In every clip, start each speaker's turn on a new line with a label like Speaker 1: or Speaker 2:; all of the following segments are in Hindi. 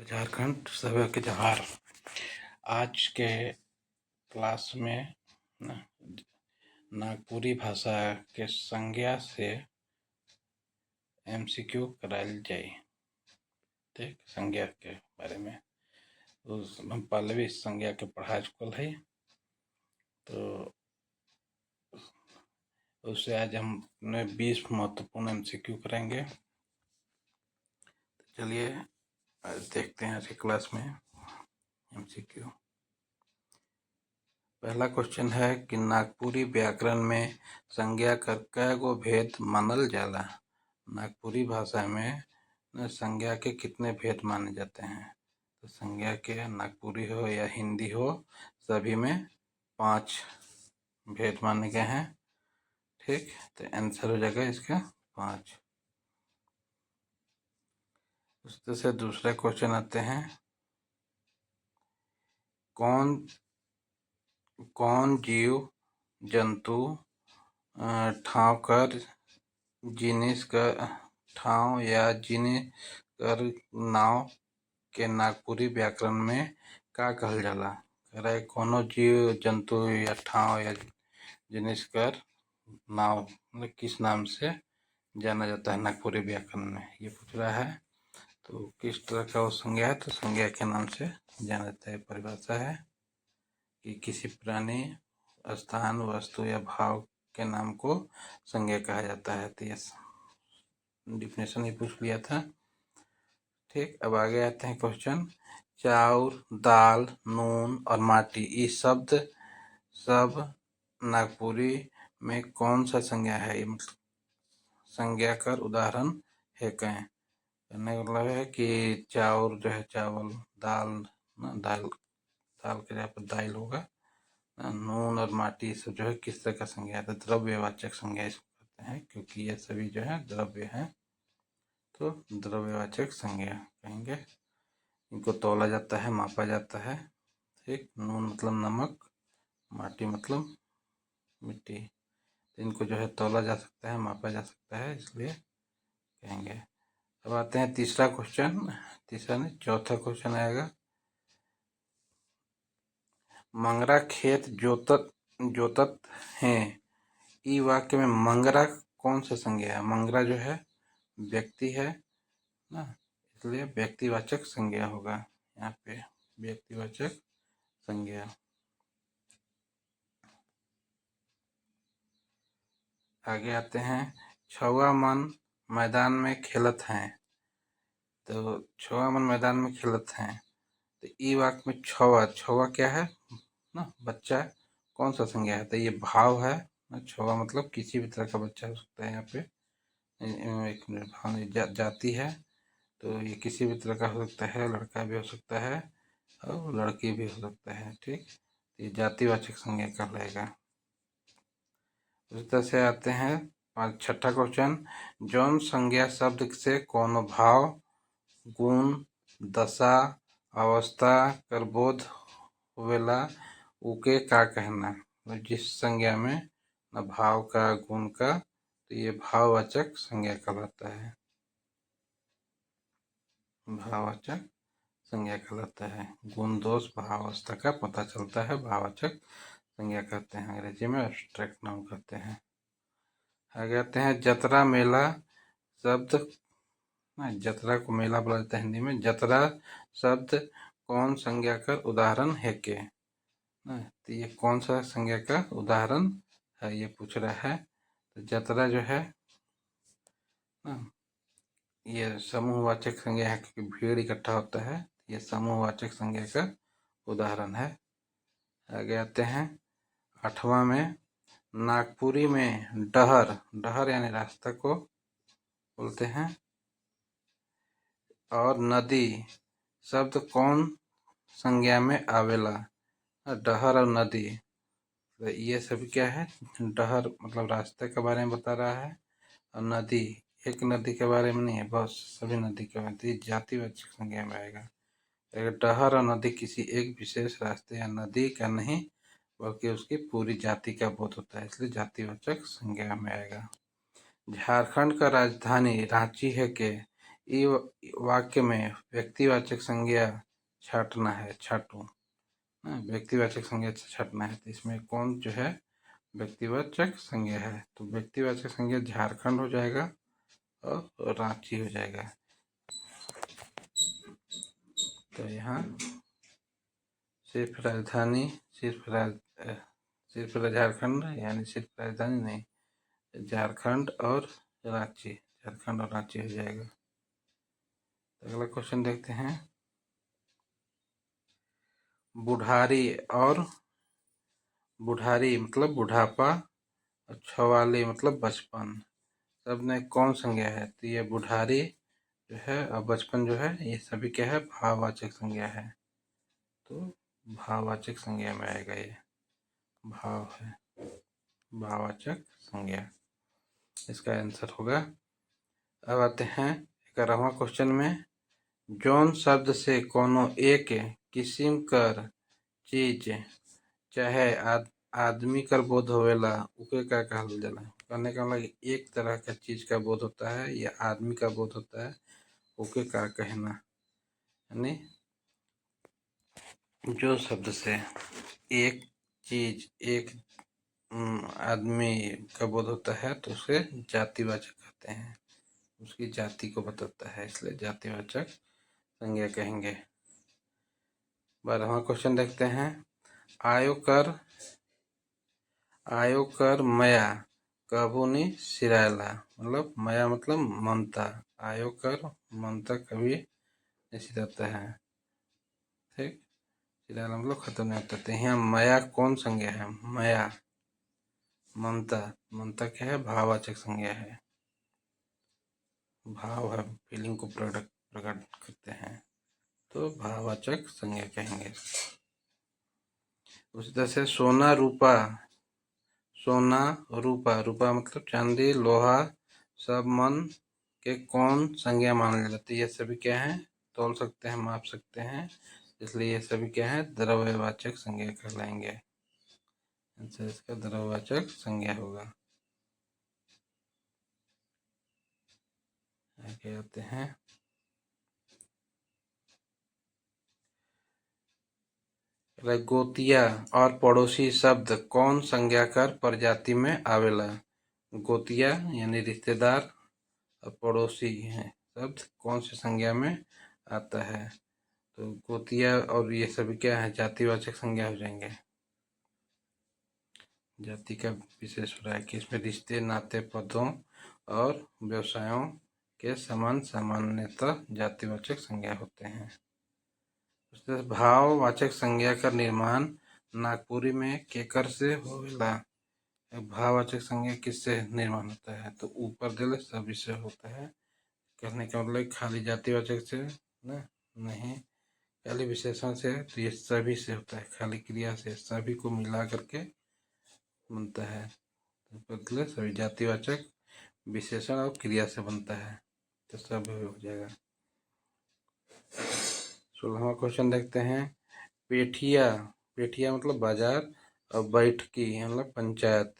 Speaker 1: झारखंड सभा के जोहार। आज के क्लास में नागपुरी भाषा के संज्ञा से MCQ करायल जाए। ठीक, संज्ञा के बारे में हम पहले भी संज्ञा के पढ़ा चुकल है, तो उससे आज हम 20 महत्वपूर्ण MCQ करेंगे। चलिए देखते हैं आज की क्लास में MCQ। पहला क्वेश्चन है कि नागपुरी व्याकरण में संज्ञा कर कै गो भेद मानल जाला। नागपुरी भाषा में संज्ञा के कितने भेद माने जाते हैं? तो संज्ञा के नागपुरी हो या हिंदी हो, सभी में 5 भेद माने गए हैं। ठीक, तो आंसर हो जाएगा इसका 5। उस तरह से दूसरा क्वेश्चन आते हैं, कौन जीव जंतु ठाव कर जिनिस कर ठाव या जिनिस कर नाव के नागपुरी व्याकरण में का कहल जाला? कोनो जीव जंतु या ठाव या जिनिस कर नाव मतलब किस नाम से जाना जाता है नागपुरी व्याकरण में, ये पूछ रहा है। तो किस तरह का वो संज्ञा है? तो संज्ञा के नाम से जाना जाता है। परिभाषा है कि किसी प्राणी, स्थान, वस्तु या भाव के नाम को संज्ञा कहा जाता है। तो ये डिफिनेशन ही पूछ लिया था। ठीक, अब आगे आते हैं क्वेश्चन। चाउर, दाल, नून और माटी, ये शब्द सब नागपुरी में कौन सा संज्ञा है? ये मतलब संज्ञा कर उदाहरण है कहें। कहने का मतलब है कि चाउर जो है चावल, दाल दाल के जगह पर दाल होगा, नून और माटी सब जो है किस तरह का संज्ञा है? तो द्रव्यवाचक संज्ञा इसको कहते हैं, क्योंकि ये सभी जो है द्रव्य हैं, तो द्रव्यवाचक संज्ञा कहेंगे। इनको तौला जाता है, मापा जाता है। ठीक, नून मतलब नमक, माटी मतलब मिट्टी, इनको जो है तौला जा सकता है, मापा जा सकता है, इसलिए कहेंगे। अब आते हैं तीसरा क्वेश्चन, तीसरा नहीं चौथा क्वेश्चन आएगा। मंगरा खेत जोतत हैं, ई वाक्य में मंगरा कौन सा संज्ञा है? मंगरा जो है व्यक्ति है ना, इसलिए व्यक्तिवाचक संज्ञा होगा यहाँ पे, व्यक्तिवाचक संज्ञा। आगे आते हैं, छवा मन मैदान में खेलत हैं। तो छवा मन मैदान में खेलत हैं, तो ई वाक्य में छवा क्या है ना, बच्चा, कौन सा संज्ञा है? तो ये भाव है। छवा मतलब किसी भी तरह का बच्चा हो सकता है, यहाँ पे एक भाव जाति है, तो ये किसी भी तरह का हो सकता है, लड़का भी हो सकता है और लड़की भी हो सकता है। ठीक, ये जातिवाचक संज्ञा कहलाएगा। उस तरह से आते हैं छठा क्वेश्चन, जौन संज्ञा शब्द से कोनो भाव, गुण, दशा, अवस्था कर बोध होवेला, उके का कहना? जिस संज्ञा में न भाव का, गुण का, तो ये भाववाचक संज्ञा कहलाता है, भाववाचक संज्ञा कहलाता है। गुण, दोष, भावावस्था का पता चलता है, भाववाचक संज्ञा कहते हैं, अंग्रेजी में एब्स्ट्रैक्ट नाउन कहते हैं। आगे आते हैं, जतरा मेला शब्द, जतरा को मेला बोला जाता है हिंदी में, जतरा शब्द कौन संज्ञा का उदाहरण है के? तो ये कौन सा संज्ञा का उदाहरण है, ये पूछ रहा है। तो जतरा जो है ये समूहवाचक संज्ञा है, क्योंकि भीड़ इकट्ठा होता है, ये समूहवाचक संज्ञा का उदाहरण है। आगे आते हैं 8वां में, नागपुरी में डहर यानी रास्ता को बोलते हैं, और नदी शब्द कौन संज्ञा में आवेला? डहर और नदी, तो ये सभी क्या है? डहर मतलब रास्ते के बारे में बता रहा है, और नदी एक नदी के बारे में नहीं है, बहुत सभी नदी के बारे में, जातिवाचक संज्ञा में आएगा। अगर डहर और नदी किसी एक विशेष रास्ते या नदी का नहीं बल्कि उसकी पूरी जाति का बोध होता है, इसलिए जातिवाचक संज्ञा में आएगा। झारखंड का राजधानी रांची है के? इ वाक्य में व्यक्तिवाचक संज्ञा छाँटना है, छाँटू। व्यक्तिवाचक संज्ञा छाँटना है, तो इसमें कौन जो है व्यक्तिवाचक संज्ञा है? तो व्यक्तिवाचक संज्ञा झारखंड हो जाएगा और रांची हो जाएगा। तो यहाँ सिर्फ राजधानी, सिर्फ झारखंड, यानी सिर्फ राजधानी नहीं, झारखंड और रांची, झारखंड और रांची हो जाएगा। तो अगला क्वेश्चन देखते हैं। बुढ़ारी मतलब बुढ़ापा, और छवाली मतलब बचपन, सब में कौन संज्ञा है? तो ये बुढ़ारी जो है और बचपन जो है, ये सभी क्या है? भाववाचक संज्ञा है। तो भाववाचक संज्ञा में आएगा, ये भाव है, भाववाचक संज्ञा इसका आंसर होगा। अब आते हैं 11वां क्वेश्चन में। जौन शब्द से कोनो एक किस्म कर चीज चाहे आदमी कर बोध होवेला, उके का कहल जाला? कहने का मतलब एक तरह का चीज का बोध होता है या आदमी का बोध होता है, उके का कहना। यानी जो शब्द से एक चीज, एक आदमी का बोध होता है तो उसे जातिवाचक कहते हैं, उसकी जाति को बताता है, इसलिए जातिवाचक संज्ञा कहेंगे। 12वां क्वेश्चन देखते हैं। आयोकर मया कबूनी सिरायला, मतलब मया मतलब ममता, आयोकर ममता कभी नहीं सिराता है, ठीक। सिरायला मतलब खत्म नहीं होता। तो यहाँ मया कौन संज्ञा है? मया ममता, ममता क्या है? भाववाचक संज्ञा है, भाव है, फीलिंग को प्रकट करते हैं, तो भाववाचक संज्ञा कहेंगे। उसी तरह से सोना रूपा मतलब चांदी लोहा, सब मन के कौन संज्ञा मान लेते? ये सभी क्या है? तोल सकते हैं, माप सकते हैं, इसलिए ये सभी क्या है? द्रव्यवाचक संज्ञा कहलाएंगे। आंसर इसका द्रव्यवाचक संज्ञा होगा। आगे आते हैं। गोतिया और पड़ोसी शब्द कौन संज्ञाकर प्रजाति में आवेला? गोतिया यानी रिश्तेदार और पड़ोसी है शब्द कौन सी संज्ञा में आता है? तो गोतिया और ये सभी क्या है? जातिवाचक संज्ञा हो जाएंगे। जाति का विशेष हो रहा है कि इसमें रिश्ते, नाते, पदों और व्यवसायों के समान सामान्यतः जातिवाचक संज्ञा होते हैं। भाववाचक संज्ञा का निर्माण नागपुरी में केकर से होवेला? भाववाचक संज्ञा किससे निर्माण होता है? तो ऊपर दिल सभी से होता है। कहने का मतलब खाली जातिवाचक से ना, नहीं, खाली विशेषण से, तो ये सभी से होता है, खाली क्रिया से, सभी को मिला करके बनता है। तो सभी जातिवाचक विशेषण और क्रिया से बनता है, तो सब हो जाएगा। 16वां क्वेश्चन देखते हैं। पेठिया मतलब बाजार और बैठकी मतलब पंचायत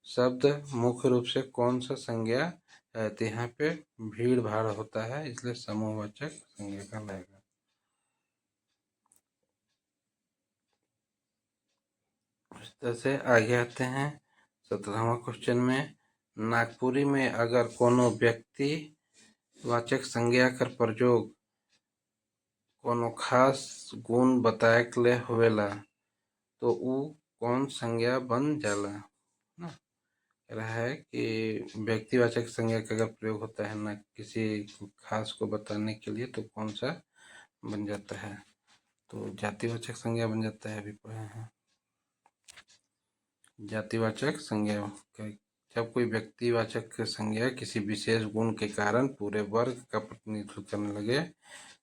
Speaker 1: शब्द मुख्य रूप से कौन सा संज्ञा है? तो यहाँ पे भीड़ भाड़ होता है, इसलिए समूहवाचक संज्ञा कहलाएगा। इस तरह से आगे आते हैं 17वां क्वेश्चन में। नागपुरी में अगर कोनो व्यक्ति वाचक संज्ञा कर प्रयोग कोनो खास गुण बताए के लिए होवेला, तो ऊ कौन संज्ञा बन जाला? ना रहा है कि व्यक्तिवाचक संज्ञा का अगर प्रयोग होता है ना किसी खास को बताने के लिए, तो कौन सा बन जाता है? तो जातिवाचक संज्ञा बन जाता है। अभी पढ़े हैं जातिवाचक संज्ञा। जब कोई व्यक्तिवाचक संज्ञा किसी विशेष गुण के कारण पूरे वर्ग का प्रतिनिधित्व करने लगे,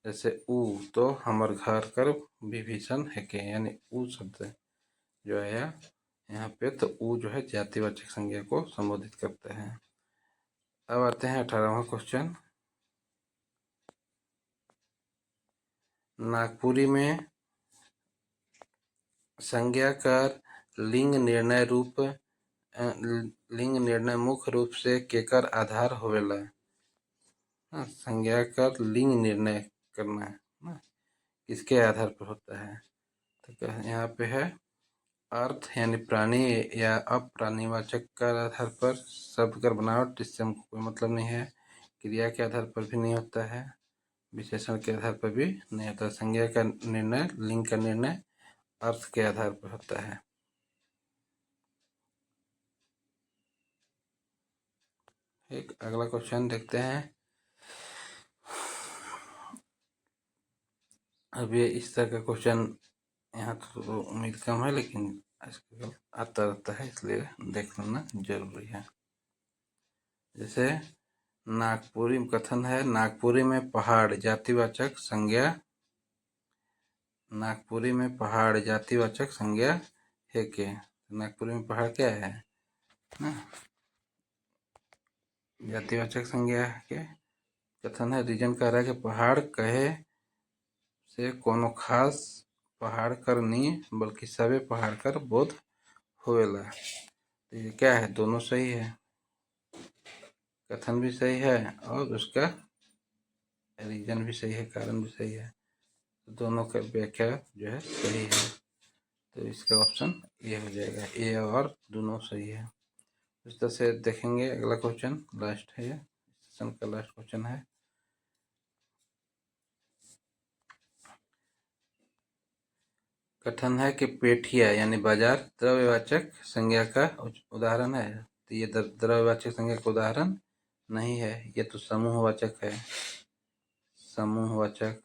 Speaker 1: जैसे ऊ तो हमर घर कर विभीषण है के, यानी ऊ शब्द जो आया यहाँ पे, तो ऊ जो है जातिवाचक संज्ञा को संबोधित करता है। अब आते हैं 18वां क्वेश्चन। नागपुरी में संज्ञा कर लिंग निर्णय मुख्य रूप से केकर आधार होवेला? संज्ञा का लिंग निर्णय करना है ना, किसके आधार पर होता है। तो यहाँ पे है अर्थ यानी प्राणी या अप्राणीवाचक का आधार पर, शब्द का बनावट इससे हमको कोई मतलब नहीं है, क्रिया के आधार पर भी नहीं होता है, विशेषण के आधार पर भी नहीं होता। संज्ञा का निर्णय, लिंग का निर्णय अर्थ के आधार पर होता है। एक अगला क्वेश्चन देखते हैं। अब ये इस तरह का क्वेश्चन यहाँ तो उम्मीद कम है, लेकिन आजकल आता रहता है, इसलिए देख लेना जरूरी है। जैसे नागपुरी कथन है, नागपुरी में पहाड़ जातिवाचक संज्ञा, नागपुरी में पहाड़ जातिवाचक संज्ञा है के। नागपुरी में पहाड़ क्या है ना, जातिवाचक संज्ञा के कथन है। रीजन कह रहा है कि पहाड़ कहे से कोनो खास पहाड़ कर नहीं, बल्कि सबे पहाड़ कर बोध होवेला। तो ये क्या है, दोनों सही है, कथन भी सही है और उसका रीजन भी सही है, कारण भी सही है। तो दोनों का व्याख्या जो है सही है, तो इसका ऑप्शन ए हो जाएगा, ए और दोनों सही है। इस तरह से देखेंगे। अगला क्वेश्चन लास्ट है, सेशन का लास्ट क्वेश्चन है। कथन है कि पेठिया यानी बाजार द्रव्यवाचक संज्ञा का उदाहरण है। तो ये द्रव्यवाचक संज्ञा का उदाहरण नहीं है, ये तो समूहवाचक है। समूहवाचक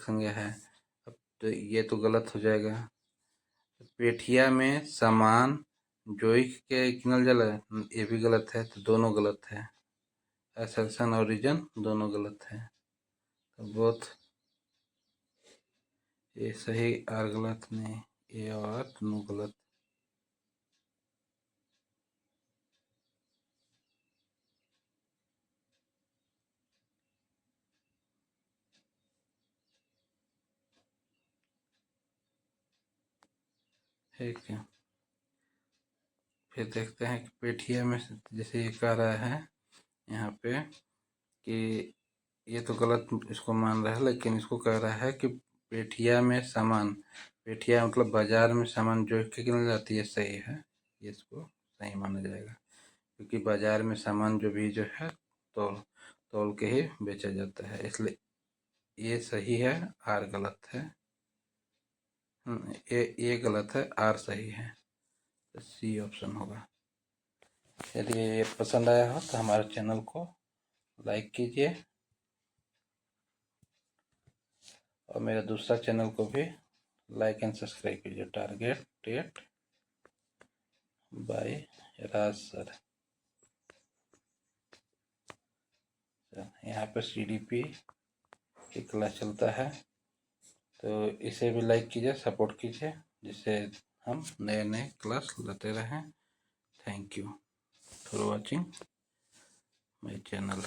Speaker 1: संज्ञा है। अब तो ये तो गलत हो जाएगा। पेठिया में सामान जोइक के किनल जला, ये भी गलत है, तो दोनों गलत है। असर्शन और रीजन दोनों गलत है, तो बोथ ये सही और गलत नहीं, ये और दोनों गलत। ठीक है, फिर देखते हैं कि पेठिया में जैसे ये कह रहा है यहाँ पे कि ये तो गलत इसको मान रहा है, लेकिन इसको कह रहा है कि पेठिया में सामान, पेठिया मतलब बाजार में सामान जो के किन जाती है, सही है, ये इसको सही माना जाएगा, क्योंकि बाजार में सामान जो भी जो है तोल तोल के ही बेचा जाता है, इसलिए ये सही है, आर गलत है। ये गलत है, आर सही है, तो सी ऑप्शन होगा। यदि ये पसंद आया हो तो हमारे चैनल को लाइक कीजिए और मेरा दूसरा चैनल को भी लाइक एंड सब्सक्राइब कीजिए, टारगेट टेट बाय राज सर। यहाँ पर CDP की क्लास चलता है, तो इसे भी लाइक कीजिए, सपोर्ट कीजिए, जिससे हम नए नए क्लास लाते रहें। Thank you for watching my channel.